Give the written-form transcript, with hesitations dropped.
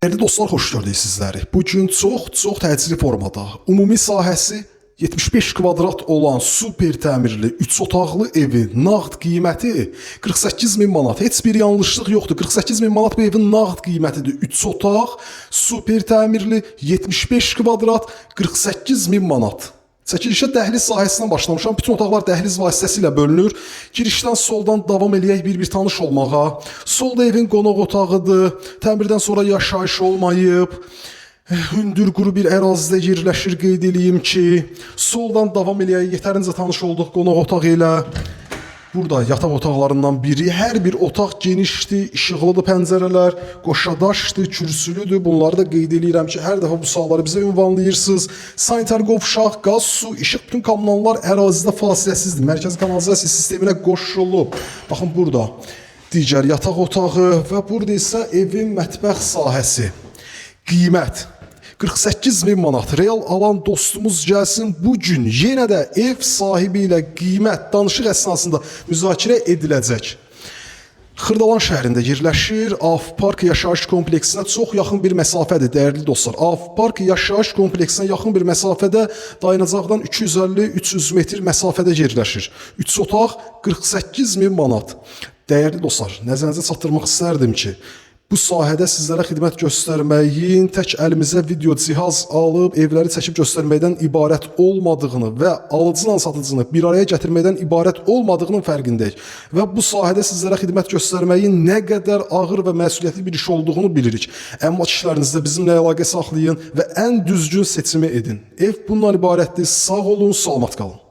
Dəyərli dostlar, xoş gördük sizləri. Bugün çox təcili formada ümumi sahəsi 75 kvadrat olan super təmirli 3 otaqlı evin nağd qiyməti 48.000 manat. Heç bir yanlışlıq yoxdur. 48.000 manat bu evin nağd qiymətidir. 3 otaq, super təmirli 75 kvadrat 48.000 manat. Çəkilişə dəhliz sahəsindən başlamışam. Bütün otaqlar dəhliz vasitəsilə bölünür. Girişdən soldan davam eləyək bir tanış olmağa. Solda evin qonaq otağıdır. Təmirdən sonra yaşayış olmayıb. Hündür quru bir ərazidə yerləşir, qeyd edeyim ki. Soldan davam eləyək. Yetərincə tanış olduq qonaq otağı ilə. Burada yataq otaqlarından biri. Hər bir otaq genişdir, işıqlıdır pəncərələr, qoşadaşdır, kürsülüdür. Bunları da qeyd edirəm ki, hər dəfə bu sualları bizə ünvanlayırsınız. Sanitar qovşaq, qaz, su, işıq, bütün kommunallar ərazidə fasiləsizdir. Mərkəzi kanalizasiya sisteminə qoşulub. Baxın burada digər yataq otağı və burada isə evin mətbəx sahəsi. Qiymət 48.000 manat. Real alan dostumuz gəlsin. Bugün yenə də ev sahibi ilə qiymət danışıq əsnasında müzakirə ediləcək. Xırdalan şəhərində yerləşir. Avpark yaşayış kompleksinə çox yaxın bir məsafədir, dəyərli dostlar. Avpark yaşayış kompleksinə yaxın bir məsafədə dayanacaqdan 250-300 metr məsafədə yerləşir. 3 otaq 48.000 manat. Dəyərli dostlar, nəzərinizə çatdırmaq istərdim ki, bu sahədə sizlərə xidmət göstərməyin tək əlimizə video cihaz alıb evləri çəkib göstərməkdən ibarət olmadığını və alıcıla satıcını bir araya gətirməkdən ibarət olmadığının fərqindəyik. Və bu sahədə sizlərə xidmət göstərməyin nə qədər ağır və məsuliyyətli bir iş olduğunu bilirik. Əmlak işlərinizdə bizimlə əlaqə saxlayın və ən düzgün seçimi edin. Ev bundan ibarətdir. Sağ olun, salamat qalın.